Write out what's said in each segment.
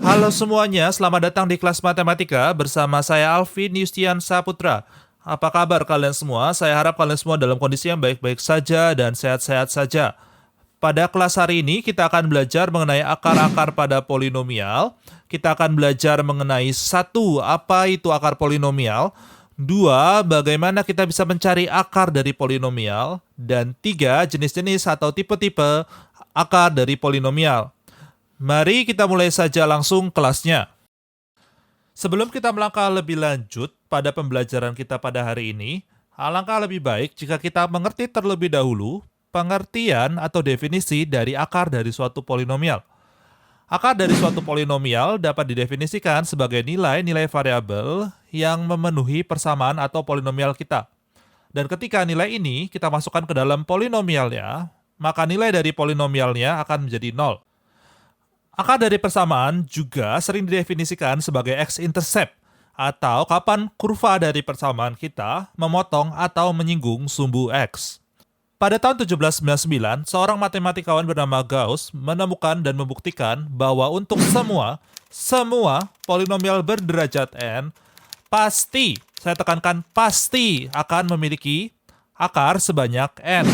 Halo semuanya, selamat datang di kelas matematika bersama saya Alvin Yustian Saputra. Apa kabar kalian semua? Saya harap kalian semua dalam kondisi yang baik-baik saja dan sehat-sehat saja. Pada kelas hari ini kita akan belajar mengenai akar-akar pada polinomial. Kita akan belajar mengenai satu, apa itu akar polinomial. Dua, bagaimana kita bisa mencari akar dari polinomial. Dan tiga, jenis-jenis atau tipe-tipe akar dari polinomial. Mari kita mulai saja langsung kelasnya. Sebelum kita melangkah lebih lanjut pada pembelajaran kita pada hari ini, alangkah lebih baik jika kita mengerti terlebih dahulu pengertian atau definisi dari akar dari suatu polinomial. Akar dari suatu polinomial dapat didefinisikan sebagai nilai-nilai variabel yang memenuhi persamaan atau polinomial kita. Dan ketika nilai ini kita masukkan ke dalam polinomialnya, maka nilai dari polinomialnya akan menjadi 0. Akar dari persamaan juga sering didefinisikan sebagai x-intercept, atau kapan kurva dari persamaan kita memotong atau menyinggung sumbu x. Pada tahun 1799, seorang matematikawan bernama Gauss menemukan dan membuktikan bahwa untuk semua polinomial berderajat n pasti, saya tekankan pasti, akan memiliki akar sebanyak n.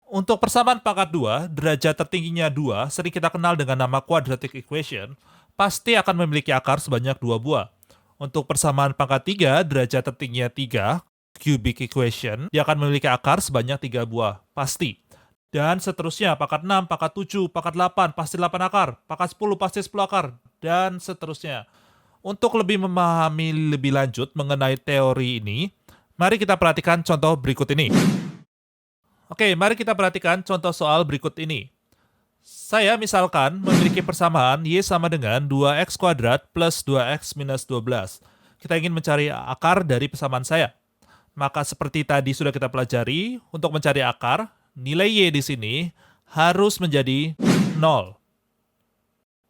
Untuk persamaan pangkat 2, derajat tertingginya 2, sering kita kenal dengan nama quadratic equation, pasti akan memiliki akar sebanyak 2 buah. Untuk persamaan pangkat 3, derajat tertingginya 3, cubic equation, dia akan memiliki akar sebanyak 3 buah, pasti. Dan seterusnya, pangkat 6, pangkat 7, pangkat 8, pasti 8 akar, pangkat 10, pasti 10 akar, dan seterusnya. Untuk lebih memahami lebih lanjut mengenai teori ini, mari kita perhatikan contoh berikut ini. Oke, mari kita perhatikan contoh soal berikut ini. Saya misalkan memiliki persamaan Y sama dengan 2x kuadrat plus 2x minus 12. Kita ingin mencari akar dari persamaan saya. Maka seperti tadi sudah kita pelajari, untuk mencari akar, nilai Y di sini harus menjadi 0.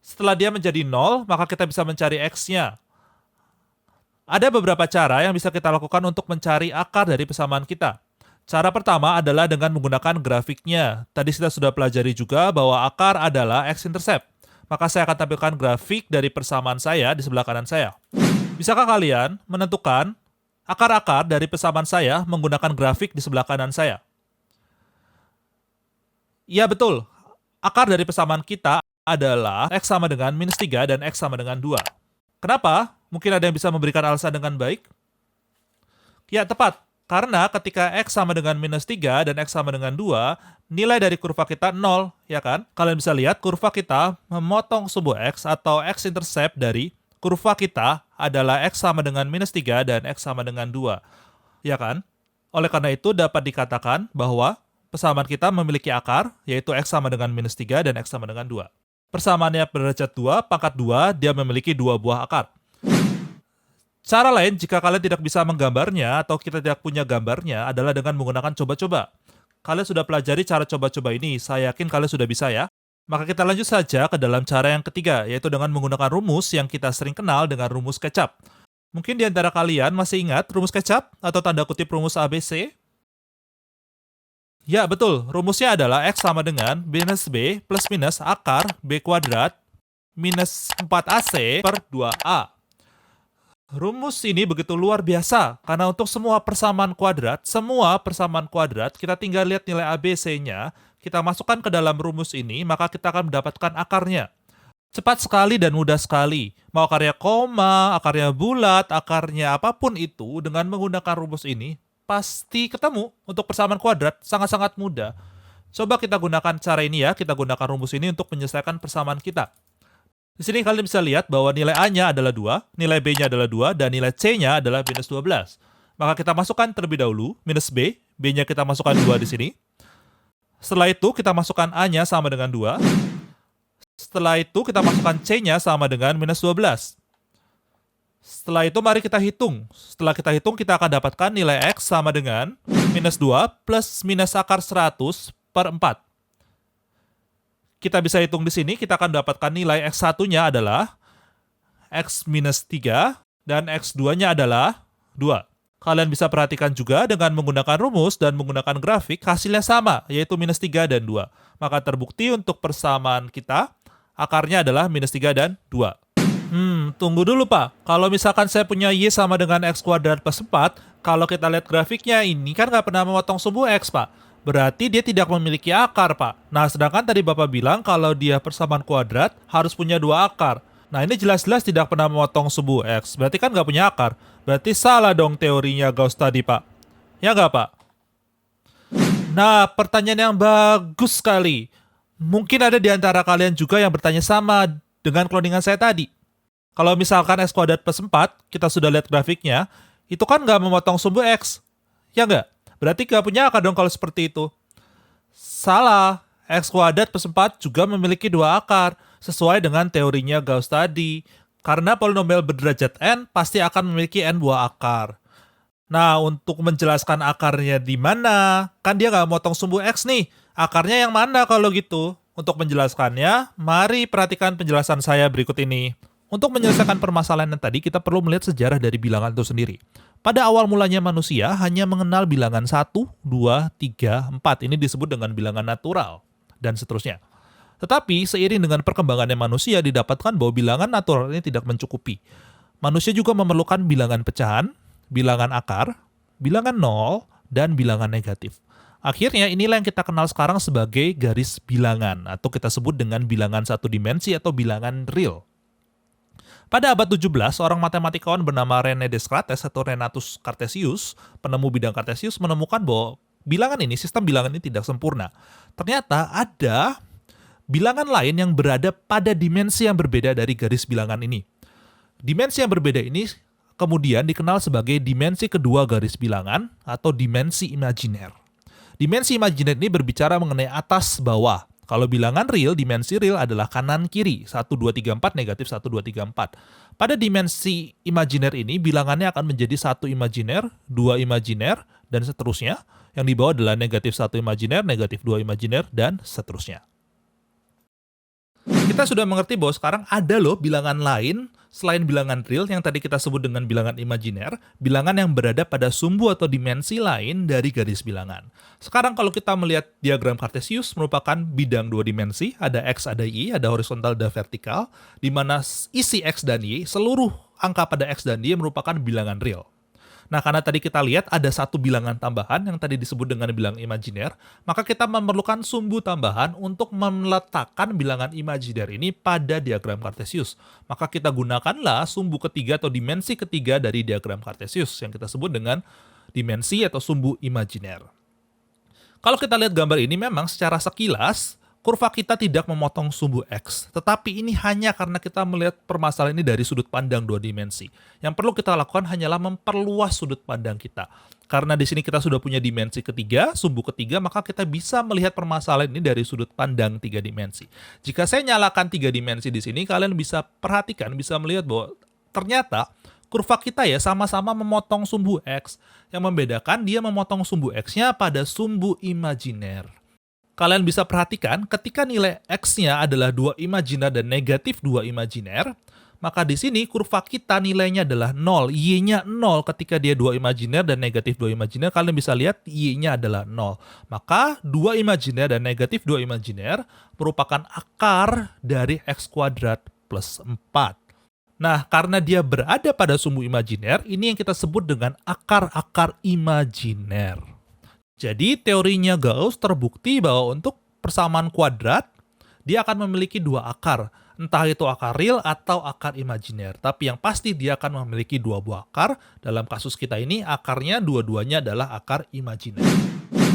Setelah dia menjadi 0, maka kita bisa mencari X-nya. Ada beberapa cara yang bisa kita lakukan untuk mencari akar dari persamaan kita. Cara pertama adalah dengan menggunakan grafiknya. Tadi kita sudah pelajari juga bahwa akar adalah x-intercept. Maka saya akan tampilkan grafik dari persamaan saya di sebelah kanan saya. Bisakah kalian menentukan akar-akar dari persamaan saya menggunakan grafik di sebelah kanan saya? Iya betul, akar dari persamaan kita adalah x sama dengan minus 3 dan x sama dengan 2. Kenapa? Mungkin ada yang bisa memberikan alasan dengan baik? Ya tepat. Karena ketika x sama dengan minus 3 dan x sama dengan 2, nilai dari kurva kita 0, ya kan? Kalian bisa lihat kurva kita memotong sumbu x atau x-intercept dari kurva kita adalah x sama dengan minus 3 dan x sama dengan 2, ya kan? Oleh karena itu dapat dikatakan bahwa persamaan kita memiliki akar, yaitu x sama dengan minus 3 dan x sama dengan 2. Persamaannya berderajat 2, pangkat 2, dia memiliki 2 buah akar. Cara lain jika kalian tidak bisa menggambarnya atau kita tidak punya gambarnya adalah dengan menggunakan coba-coba. Kalian sudah pelajari cara coba-coba ini, saya yakin kalian sudah bisa ya. Maka kita lanjut saja ke dalam cara yang ketiga, yaitu dengan menggunakan rumus yang kita sering kenal dengan rumus kecap. Mungkin di antara kalian masih ingat rumus kecap atau tanda kutip rumus ABC? Ya betul, rumusnya adalah x sama dengan minus b plus minus akar b kuadrat minus 4ac per 2a. Rumus ini begitu luar biasa, karena untuk semua persamaan kuadrat, kita tinggal lihat nilai ABC-nya, kita masukkan ke dalam rumus ini, maka kita akan mendapatkan akarnya. Cepat sekali dan mudah sekali. Mau akarnya koma, akarnya bulat, akarnya apapun itu, dengan menggunakan rumus ini, pasti ketemu untuk persamaan kuadrat, sangat-sangat mudah. Coba kita gunakan cara ini ya, kita gunakan rumus ini untuk menyelesaikan persamaan kita. Di sini kalian bisa lihat bahwa nilai A-nya adalah 2, nilai B-nya adalah 2, dan nilai C-nya adalah minus 12. Maka kita masukkan terlebih dahulu minus B, B-nya kita masukkan 2 di sini. Setelah itu kita masukkan A-nya sama dengan 2. Setelah itu kita masukkan C-nya sama dengan minus 12. Setelah itu mari kita hitung. Setelah kita hitung kita akan dapatkan nilai X sama dengan minus 2 plus minus akar 100 per 4. Kita bisa hitung di sini, kita akan dapatkan nilai X1-nya adalah X minus 3 dan X2-nya adalah 2. Kalian bisa perhatikan juga dengan menggunakan rumus dan menggunakan grafik, hasilnya sama, yaitu minus 3 dan 2. Maka terbukti untuk persamaan kita, akarnya adalah minus 3 dan 2. Tunggu dulu Pak. Kalau misalkan saya punya Y sama dengan X kuadrat plus 4, kalau kita lihat grafiknya ini kan nggak pernah memotong sumbu X Pak. Berarti dia tidak memiliki akar Pak. Nah sedangkan tadi Bapak bilang kalau dia persamaan kuadrat harus punya dua akar. Nah ini jelas-jelas tidak pernah memotong sumbu X. Berarti kan nggak punya akar. Berarti salah dong teorinya Gauss tadi Pak. Ya nggak Pak? Nah pertanyaan yang bagus sekali. Mungkin ada di antara kalian juga yang bertanya sama dengan cloningan saya tadi. Kalau misalkan X kuadrat plus 4, kita sudah lihat grafiknya, itu kan nggak memotong sumbu X. Ya nggak? Berarti nggak punya akar dong kalau seperti itu. Salah. X kuadrat plus 4 juga memiliki dua akar, sesuai dengan teorinya Gauss tadi. Karena polinomial berderajat n pasti akan memiliki n buah akar. Nah, untuk menjelaskan akarnya di mana, kan dia nggak motong sumbu X nih. Akarnya yang mana kalau gitu? Untuk menjelaskannya, mari perhatikan penjelasan saya berikut ini. Untuk menyelesaikan permasalahan yang tadi, kita perlu melihat sejarah dari bilangan itu sendiri. Pada awal mulanya manusia hanya mengenal bilangan 1, 2, 3, 4. Ini disebut dengan bilangan natural, dan seterusnya. Tetapi, seiring dengan perkembangannya manusia, didapatkan bahwa bilangan natural ini tidak mencukupi. Manusia juga memerlukan bilangan pecahan, bilangan akar, bilangan nol, dan bilangan negatif. Akhirnya inilah yang kita kenal sekarang sebagai garis bilangan, atau kita sebut dengan bilangan satu dimensi atau bilangan real. Pada abad 17, seorang matematikawan bernama René Descartes atau Renatus Cartesius, penemu bidang Cartesius, menemukan bahwa sistem bilangan ini tidak sempurna. Ternyata ada bilangan lain yang berada pada dimensi yang berbeda dari garis bilangan ini. Dimensi yang berbeda ini kemudian dikenal sebagai dimensi kedua garis bilangan atau dimensi imajiner. Dimensi imajiner ini berbicara mengenai atas bawah. Kalau bilangan real, dimensi real adalah kanan-kiri, 1, 2, 3, 4, negatif 1, 2, 3, 4. Pada dimensi imajiner ini, bilangannya akan menjadi 1 imajiner, 2 imajiner, dan seterusnya. Yang di bawah adalah negatif 1 imajiner, negatif 2 imajiner, dan seterusnya. Kita sudah mengerti bahwa sekarang ada loh bilangan lain selain bilangan real yang tadi kita sebut dengan bilangan imajiner, bilangan yang berada pada sumbu atau dimensi lain dari garis bilangan. Sekarang kalau kita melihat diagram Cartesius merupakan bidang dua dimensi, ada X, ada Y, ada horizontal, ada vertikal, di mana isi X dan Y, seluruh angka pada X dan Y merupakan bilangan real. Nah, karena tadi kita lihat ada satu bilangan tambahan yang tadi disebut dengan bilangan imajiner, maka kita memerlukan sumbu tambahan untuk meletakkan bilangan imajiner ini pada diagram Cartesius. Maka kita gunakanlah sumbu ketiga atau dimensi ketiga dari diagram Cartesius yang kita sebut dengan dimensi atau sumbu imajiner. Kalau kita lihat gambar ini memang secara sekilas, kurva kita tidak memotong sumbu X, tetapi ini hanya karena kita melihat permasalahan ini dari sudut pandang dua dimensi. Yang perlu kita lakukan hanyalah memperluas sudut pandang kita. Karena di sini kita sudah punya dimensi ketiga, sumbu ketiga, maka kita bisa melihat permasalahan ini dari sudut pandang tiga dimensi. Jika saya nyalakan tiga dimensi di sini, kalian bisa perhatikan, bisa melihat bahwa ternyata kurva kita ya sama-sama memotong sumbu X. Yang membedakan dia memotong sumbu X-nya pada sumbu imajiner. Kalian bisa perhatikan ketika nilai X-nya adalah 2 imajiner dan negatif 2 imajiner, maka di sini kurva kita nilainya adalah 0, Y-nya 0 ketika dia 2 imajiner dan negatif 2 imajiner, kalian bisa lihat Y-nya adalah 0. Maka 2 imajiner dan negatif 2 imajiner merupakan akar dari X kuadrat plus 4. Nah, karena dia berada pada sumbu imajiner, ini yang kita sebut dengan akar-akar imajiner. Jadi teorinya Gauss terbukti bahwa untuk persamaan kuadrat, dia akan memiliki dua akar. Entah itu akar real atau akar imajiner. Tapi yang pasti dia akan memiliki dua buah akar. Dalam kasus kita ini, akarnya dua-duanya adalah akar imajiner.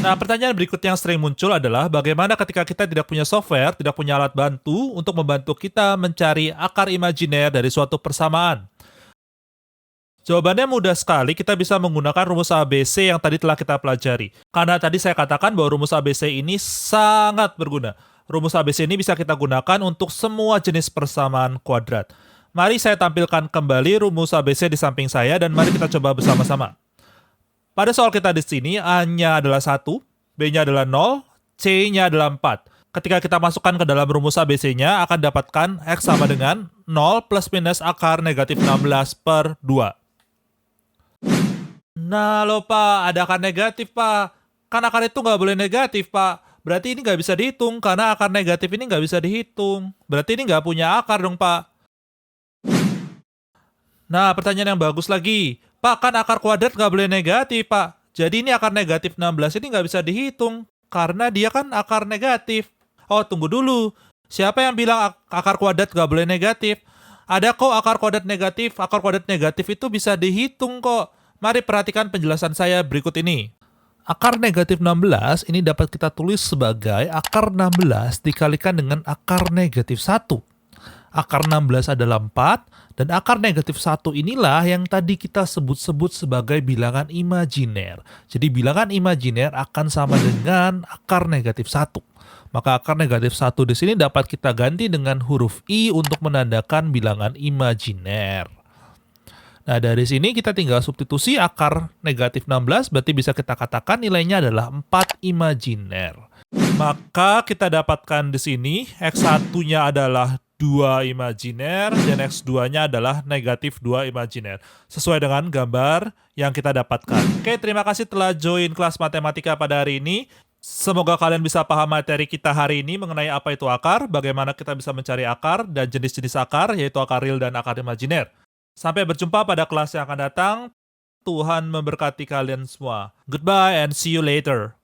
Nah, pertanyaan berikut yang sering muncul adalah bagaimana ketika kita tidak punya software, tidak punya alat bantu untuk membantu kita mencari akar imajiner dari suatu persamaan. Jawabannya mudah sekali, kita bisa menggunakan rumus ABC yang tadi telah kita pelajari. Karena tadi saya katakan bahwa rumus ABC ini sangat berguna. Rumus ABC ini bisa kita gunakan untuk semua jenis persamaan kuadrat. Mari saya tampilkan kembali rumus ABC di samping saya dan mari kita coba bersama-sama. Pada soal kita di sini, A-nya adalah 1, B-nya adalah 0, C-nya adalah 4. Ketika kita masukkan ke dalam rumus ABC-nya, akan dapatkan X sama dengan 0 plus minus akar negatif 16 per 2. Nah loh Pak, ada akar negatif Pak. Kan akar itu nggak boleh negatif Pak. Berarti ini nggak bisa dihitung, karena akar negatif ini nggak bisa dihitung. Berarti ini nggak punya akar dong Pak. Nah, pertanyaan yang bagus lagi. Pak, kan akar kuadrat nggak boleh negatif, Pak. Jadi ini akar negatif 16 ini nggak bisa dihitung. Karena dia kan akar negatif. Oh, tunggu dulu. Siapa yang bilang akar kuadrat nggak boleh negatif? Ada kok akar kuadrat negatif. Akar kuadrat negatif itu bisa dihitung kok. Mari perhatikan penjelasan saya berikut ini. Akar negatif 16 ini dapat kita tulis sebagai akar 16 dikalikan dengan akar negatif 1. Akar 16 adalah 4, dan akar negatif 1 inilah yang tadi kita sebut-sebut sebagai bilangan imajiner. Jadi bilangan imajiner akan sama dengan akar negatif 1. Maka akar negatif 1 di sini dapat kita ganti dengan huruf I untuk menandakan bilangan imajiner. Nah, dari sini kita tinggal substitusi akar negatif 16, berarti bisa kita katakan nilainya adalah 4 imajiner. Maka kita dapatkan di sini X1-nya adalah 2 imajiner dan X2-nya adalah negatif 2 imajiner. Sesuai dengan gambar yang kita dapatkan. Oke, terima kasih telah join kelas matematika pada hari ini. Semoga kalian bisa paham materi kita hari ini mengenai apa itu akar, bagaimana kita bisa mencari akar, dan jenis-jenis akar, yaitu akar real dan akar imajiner. Sampai berjumpa pada kelas yang akan datang. Tuhan memberkati kalian semua. Goodbye and see you later.